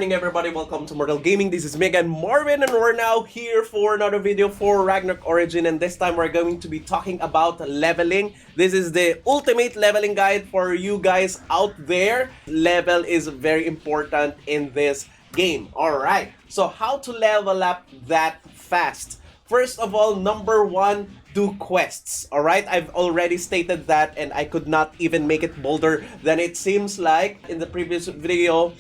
morning everybody, welcome to Immortal Gaming. This is Megan Marvin and we're now here for another video for Ragnarok Origin, and this time we're going to be talking about leveling. This is the ultimate leveling guide for you guys out there. Level is very important in this game. Alright, so how to level up that fast? First of all, number one, do quests. Alright, I've already stated that and I could not even make it bolder than it seems like. In the previous video,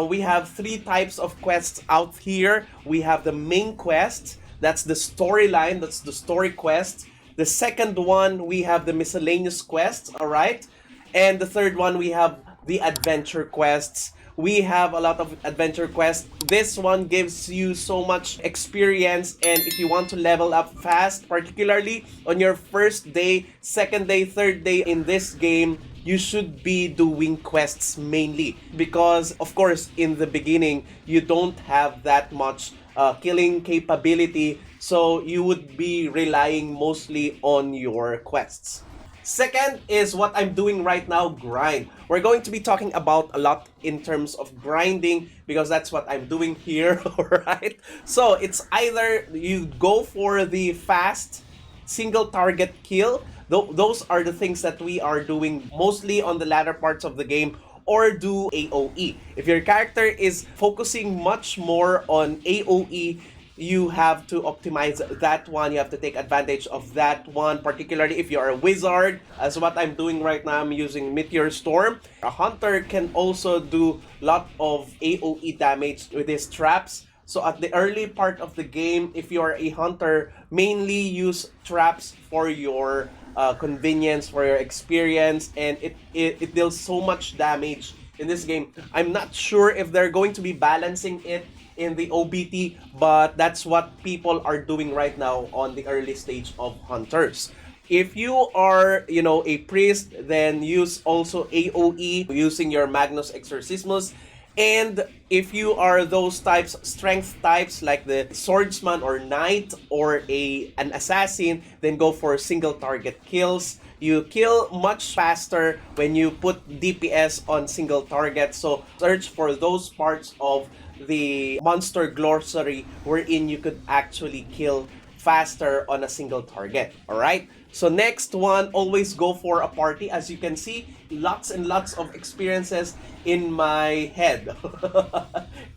we have three types of quests out here. We have the main quest, that's the storyline, that's the story quest. The second one, we have the miscellaneous quests, alright? And the third one, we have the adventure quests. We have a lot of adventure quests. This one gives you so much experience, and if you want to level up fast, particularly on your first day, second day, third day in this game, you should be doing quests mainly. Because, of course, in the beginning, you don't have that much killing capability, so you would be relying mostly on your quests. Second is what I'm doing right now, grind. We're going to be talking about a lot in terms of grinding because that's what I'm doing here, alright? So it's either you go for the fast single target kill, those are the things that we are doing mostly on the latter parts of the game, or do AoE. If your character is focusing much more on AoE, you have to optimize that one. You have to take advantage of that one, particularly if you're a wizard, as what I'm doing right now. I'm using Meteor Storm. A hunter can also do a lot of AoE damage with his traps. So at the early part of the game, if you're a hunter, mainly use traps for your convenience, for your experience, and it deals so much damage in this game. I'm not sure if they're going to be balancing it in the OBT, but that's what people are doing right now on the early stage of hunters. If you are, a priest, then use also AoE using your Magnus Exorcismus. And if you are those types, strength types like the swordsman or knight or an assassin, then go for single target kills. You kill much faster when you put DPS on single target. So search for those parts of the monster glossary wherein you could actually kill faster on a single target. Alright? So next one, always go for a party. As you can see, lots and lots of experiences in my head.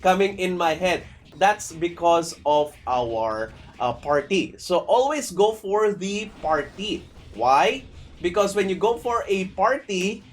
Coming in my head. That's because of our party. So always go for the party. Why? Because when you go for a party,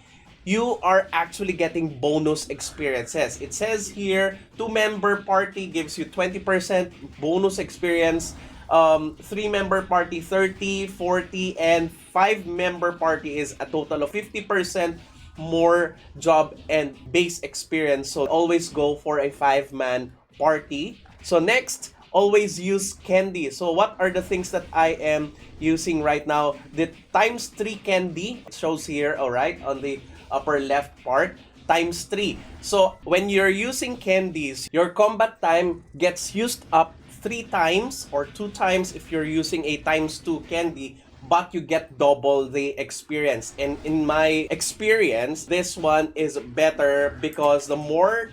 you are actually getting bonus experiences. It says here, 2-member party gives you 20% bonus experience. 3-member party 30, 40, and 5-member party is a total of 50% more job and base experience. So always go for a 5-man party. So next, always use candy. So what are the things that I am using right now? The ×3 candy shows here, alright, on the upper left part, ×3. So when you're using candies, your combat time gets used up 3 times or 2 times if you're using a ×2 candy, but you get double the experience. And in my experience, this one is better because the more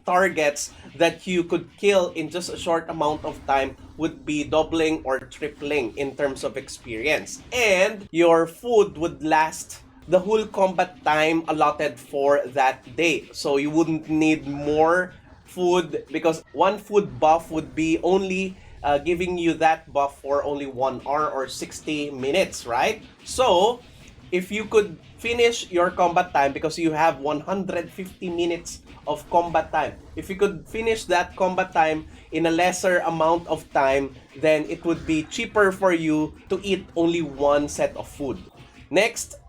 targets that you could kill in just a short amount of time would be doubling or tripling in terms of experience. And your food would last the whole combat time allotted for that day. So you wouldn't need more food because one food buff would be only giving you that buff for only 1 hour or 60 minutes, right? So if you could finish your combat time, because you have 150 minutes of combat time, if you could finish that combat time in a lesser amount of time, then it would be cheaper for you to eat only one set of food. Next,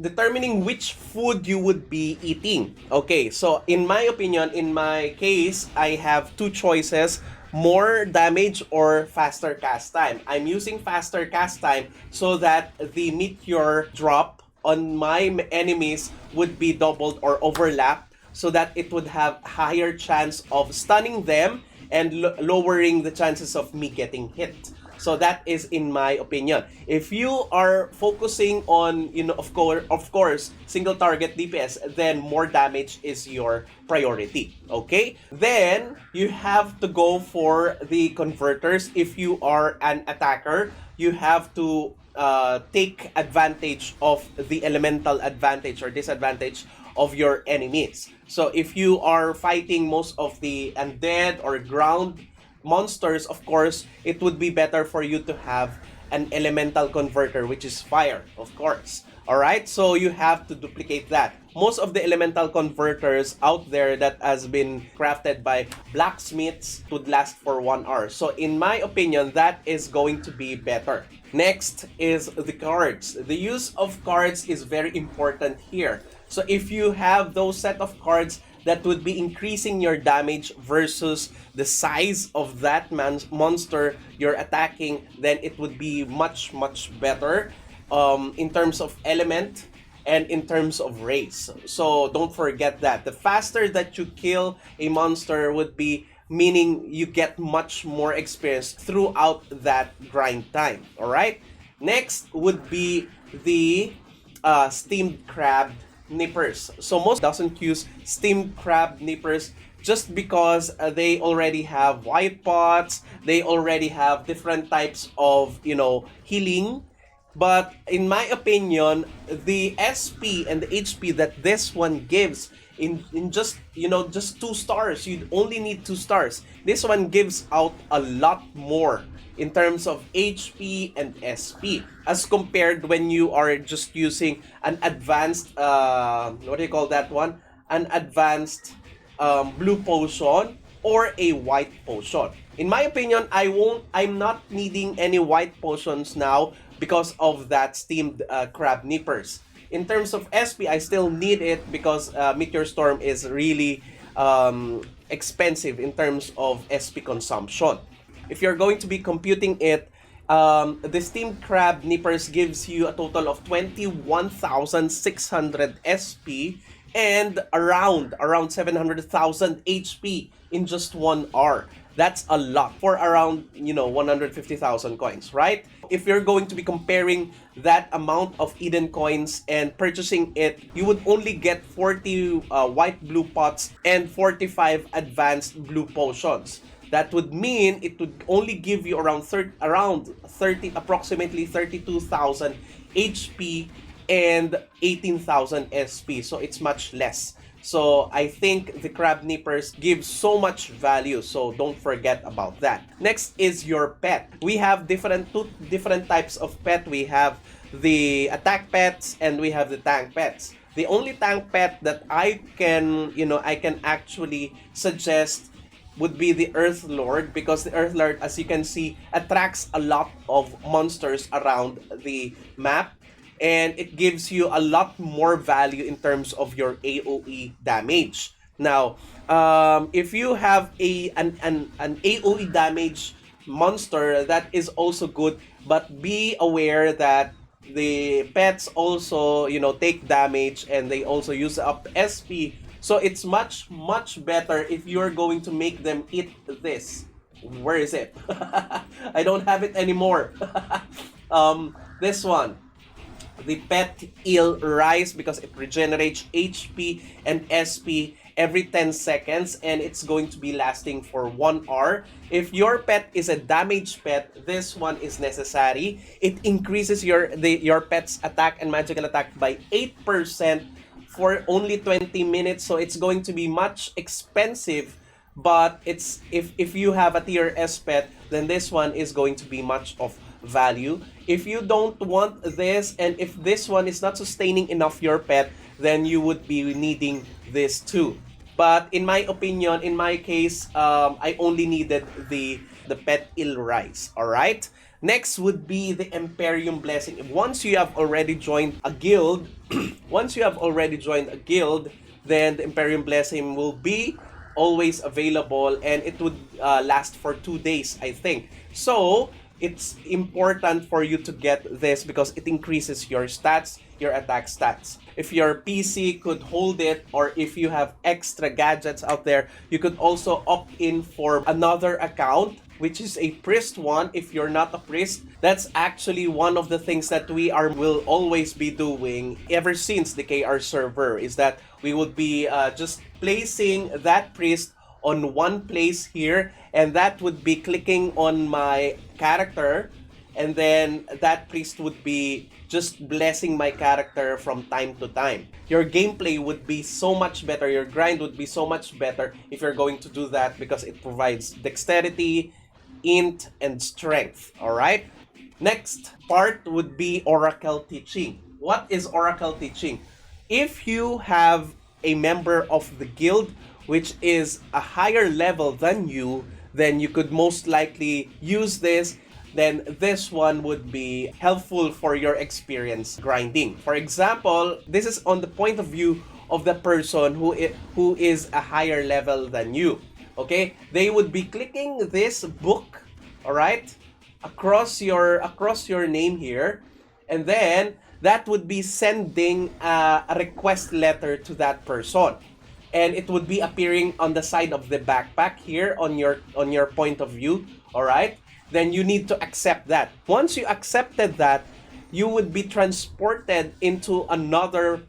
determining which food you would be eating. Okay, so in my opinion, in my case, I have 2 choices: more damage or faster cast time. I'm using faster cast time so that the meteor drop on my enemies would be doubled or overlapped, so that it would have higher chance of stunning them and lowering the chances of me getting hit. So that is in my opinion. If you are focusing on, of course, single target DPS, then more damage is your priority. Okay? Then you have to go for the converters. If you are an attacker, you have to take advantage of the elemental advantage or disadvantage of your enemies. So if you are fighting most of the undead or ground monsters, of course, it would be better for you to have an elemental converter, which is fire, of course. Alright, so you have to duplicate that. Most of the elemental converters out there that has been crafted by blacksmiths would last for 1 hour. So in my opinion, that is going to be better. Next is the cards. The use of cards is very important here. So if you have those set of cards that would be increasing your damage versus the size of that monster you're attacking, then it would be much better in terms of element and in terms of race. So don't forget that. The faster that you kill a monster would be meaning you get much more experience throughout that grind time. Alright? Next would be the steamed crab nippers. So most doesn't use steamed crab nippers just because they already have white pots, they already have different types of, healing. But in my opinion, the SP and the HP that this one gives in just, just 2 stars, you only need 2 stars. This one gives out a lot more in terms of HP and SP as compared when you are just using an advanced what do you call that one? An advanced blue potion or a white potion. In my opinion, I'm not needing any white potions now because of that steamed crab nippers. In terms of SP, I still need it because Meteor Storm is really expensive in terms of SP consumption. If you're going to be computing it, the steamed crab nippers gives you a total of 21,600 SP and around 700,000 HP in just 1 hour. That's a lot for around, 150,000 coins, right? If you're going to be comparing that amount of Eden coins and purchasing it, you would only get 40 white blue pots and 45 advanced blue potions. That would mean it would only give you approximately 32,000 HP and 18,000 SP. So it's much less. So I think the crab nippers give so much value, so don't forget about that. Next is your pet. We have two different types of pet. We have the attack pets and we have the tank pets. The only tank pet that I can actually suggest would be the Earth Lord, because the Earth Lord, as you can see, attracts a lot of monsters around the map. And it gives you a lot more value in terms of your AoE damage. Now, if you have an AoE damage monster, that is also good, but be aware that the pets also, take damage and they also use up SP. So it's much better if you're going to make them eat this. Where is it? I don't have it anymore. This one. The pet eel rice, because it regenerates HP and SP every 10 seconds and it's going to be lasting for 1 hour. If your pet is a damaged pet, this one is necessary. It increases your pet's attack and magical attack by 8% for only 20 minutes. So it's going to be much expensive, but it's if you have a tier S pet, then this one is going to be much of value. If you don't want this, and if this one is not sustaining enough your pet, then you would be needing this too. But in my opinion, in my case, I only needed the pet eel rice. All right. Next would be the Imperium Blessing. Once you have already joined a guild, then the Imperium Blessing will be always available, and it would last for 2 days, I think. So it's important for you to get this because it increases your stats, your attack stats. If your PC could hold it, or if you have extra gadgets out there, you could also opt in for another account which is a priest one. If you're not a priest, that's actually one of the things that will always be doing ever since the KR server, is that we would be just placing that priest on one place here, and that would be clicking on my character, and then that priest would be just blessing my character from time to time. Your gameplay would be so much better, your grind would be so much better if you're going to do that, because it provides dexterity, int, and strength. Alright? Next part would be Oracle Teaching. What is Oracle Teaching? If you have a member of the guild which is a higher level than you, then you could most likely use this. Then this one would be helpful for your experience grinding. For example, this is on the point of view of the person who is a higher level than you. Okay, they would be clicking this book, all right, across your name here, and then that would be sending a request letter to that person, and it would be appearing on the side of the backpack here on your point of view. All right, then you need to accept that. Once you accepted that, you would be transported into another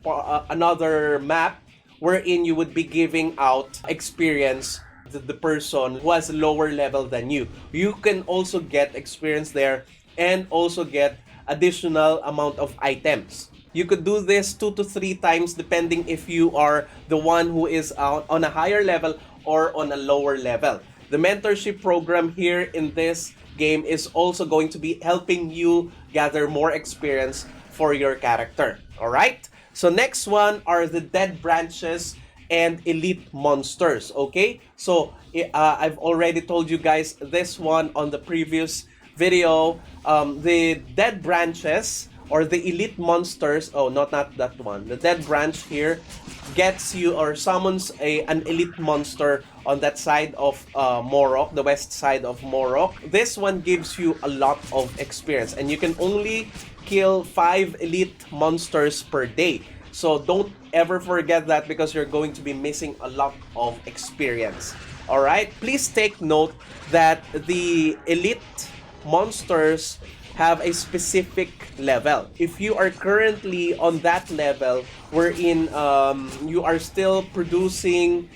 map wherein you would be giving out experience to the person who has lower level than you. You can also get experience there and also get additional amount of items. You could do this 2 to 3 times depending if you are the one who is on a higher level or on a lower level. The mentorship program here in this game is also going to be helping you gather more experience for your character. Alright? So next one are the dead branches and elite monsters. Okay? So I've already told you guys this one on the previous video. The dead branches or the elite monsters, not that one. The dead branch here gets you or summons an elite monster on that side of Morok, the west side of Morok. This one gives you a lot of experience, and you can only kill 5 elite monsters per day. So don't ever forget that, because you're going to be missing a lot of experience. Alright? Please take note that the elite monsters have a specific level. If you are currently on that level wherein you are still producing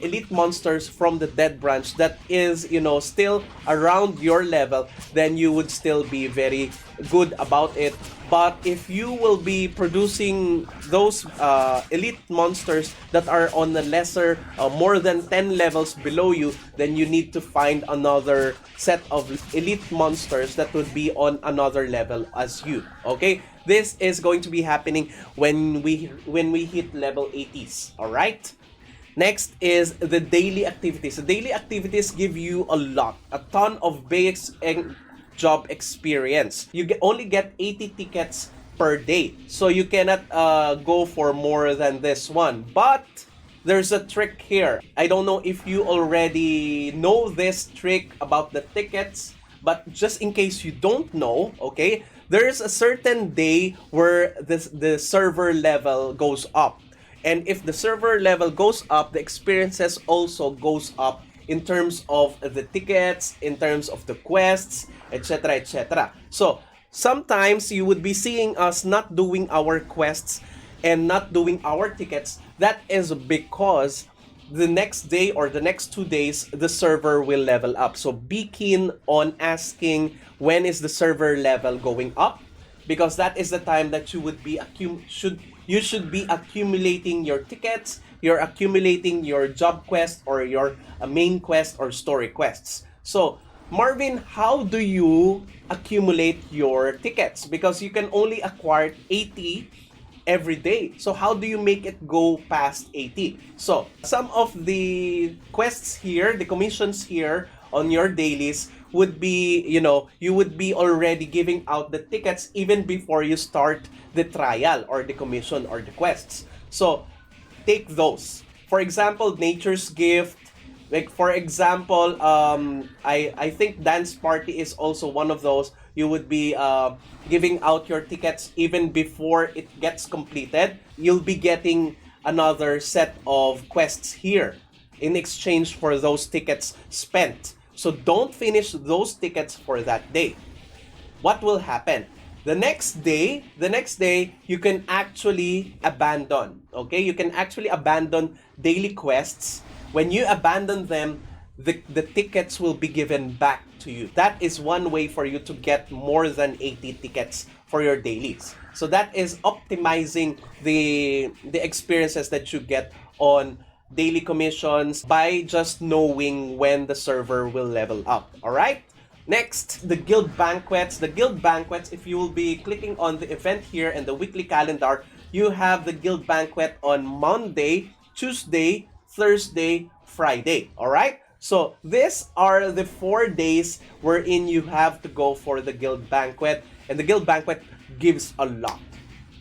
elite monsters from the dead branch that is, still around your level, then you would still be very good about it. But if you will be producing those elite monsters that are on the lesser, more than 10 levels below you, then you need to find another set of elite monsters that would be on another level as you. Okay? This is going to be happening when we hit level 80s. Alright? Next is the daily activities. The daily activities give you a ton of base and job experience. You only get 80 tickets per day, so you cannot go for more than this one. But there's a trick here. I don't know if you already know this trick about the tickets, but just in case you don't know, okay, there's a certain day where the server level goes up. And if the server level goes up, the experiences also goes up in terms of the tickets, in terms of the quests, etc., etc. So sometimes you would be seeing us not doing our quests and not doing our tickets. That is because the next day or the next 2 days, the server will level up. So be keen on asking when is the server level going up, because that is the time that you would be you should be accumulating your tickets, you're accumulating your job quest or your main quest or story quests. So Marvin, how do you accumulate your tickets? Because you can only acquire 80 every day. So how do you make it go past 80? So some of the quests here, the commissions here on your dailies would be, you would be already giving out the tickets even before you start the trial or the commission or the quests. So take those. For example, Nature's Gift. Like for example, I think Dance Party is also one of those. You would be giving out your tickets even before it gets completed. You'll be getting another set of quests here in exchange for those tickets spent. So don't finish those tickets for that day. What will happen? The next day, you can actually abandon. Okay, you can actually abandon daily quests. When you abandon them, the tickets will be given back to you. That is one way for you to get more than 80 tickets for your dailies. So that is optimizing the experiences that you get on daily commissions by just knowing when the server will level up. All right. Next, the guild banquets. The guild banquets, if you will be clicking on the event here and the weekly calendar, you have the guild banquet on Monday, Tuesday, Thursday, Friday. All right. So these are the 4 days wherein you have to go for the guild banquet, and the guild banquet gives a lot.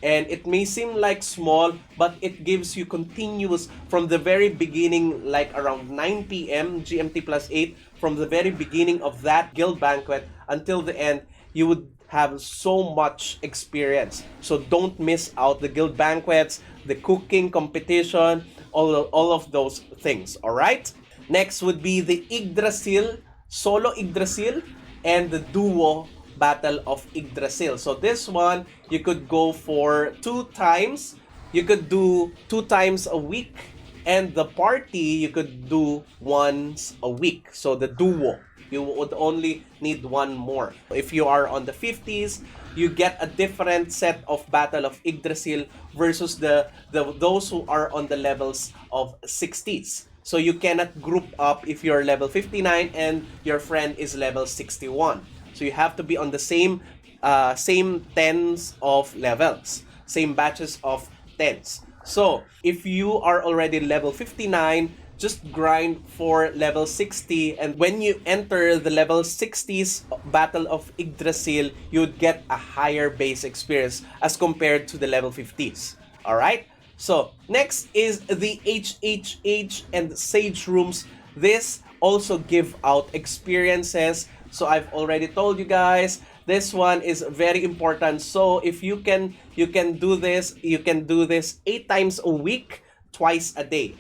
And it may seem like small, but it gives you continuous from the very beginning, like around 9 p.m. GMT plus 8, from the very beginning of that guild banquet until the end, you would have so much experience. So don't miss out the guild banquets, the cooking competition, all of those things, all right? Next would be the Yggdrasil, solo Yggdrasil, and the duo Battle of Yggdrasil. So this one, you could go for 2 times. You could do 2 times a week. And the party, you could do once a week. So the duo, you would only need 1 more. If you are on the 50s, you get a different set of Battle of Yggdrasil versus those who are on the levels of 60s. So you cannot group up if you're level 59 and your friend is level 61. So you have to be on the same tens of levels, same batches of 10s. So if you are already level 59, just grind for level 60, and when you enter the level 60s Battle of Yggdrasil, you would get a higher base experience as compared to the level 50s. Alright? So next is the HHH and Sage rooms. This also give out experiences. So I've already told you guys, this one is very important. So if you can do this, you can do this 8 times a week, twice a day.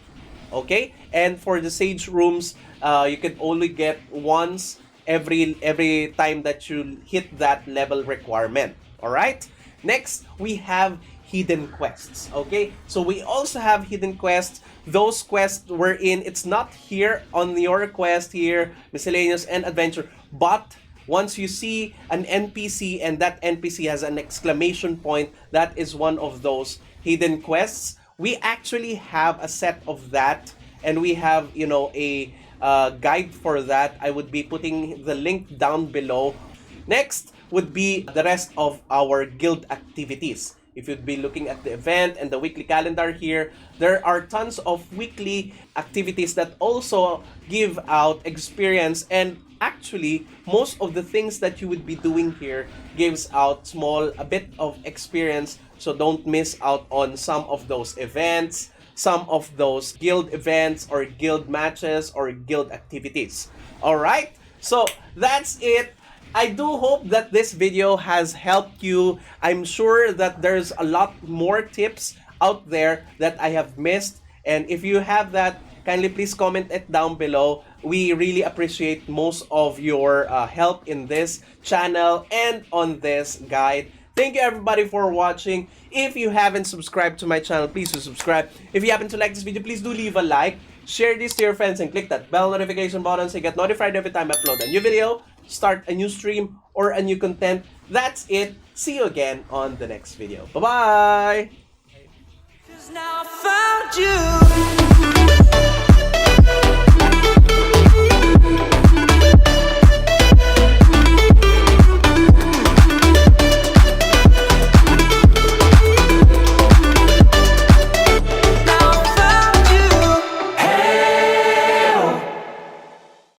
Okay? And for the Sage rooms, you can only get once every time that you hit that level requirement. All right? Next, we have hidden quests. Okay? So we also have hidden quests. Those quests wherein it's not here on your quest here, miscellaneous and adventure, but once you see an NPC and that NPC has an exclamation point, that is one of those hidden quests. We actually have a set of that, and we have, you know, a guide for that. I would be putting the link down below. Next would be the rest of our guild activities. If you'd be looking at the event and the weekly calendar here, there are tons of weekly activities that also give out experience, and actually most of the things that you would be doing here gives out a bit of experience. So don't miss out on some of those events, some of those guild events or guild matches or guild activities. All right, so that's it. I do hope that this video has helped you. I'm sure that there's a lot more tips out there that I have missed, and if you have that, kindly please comment it down below. We really appreciate most of your help in this channel and on this guide. Thank you everybody for watching. If you haven't subscribed to my channel, please do subscribe. If you happen to like this video, please do leave a like. Share this to your friends and click that bell notification button so you get notified every time I upload a new video, start a new stream, or a new content. That's it. See you again on the next video. Bye-bye! 'Cause now I found you.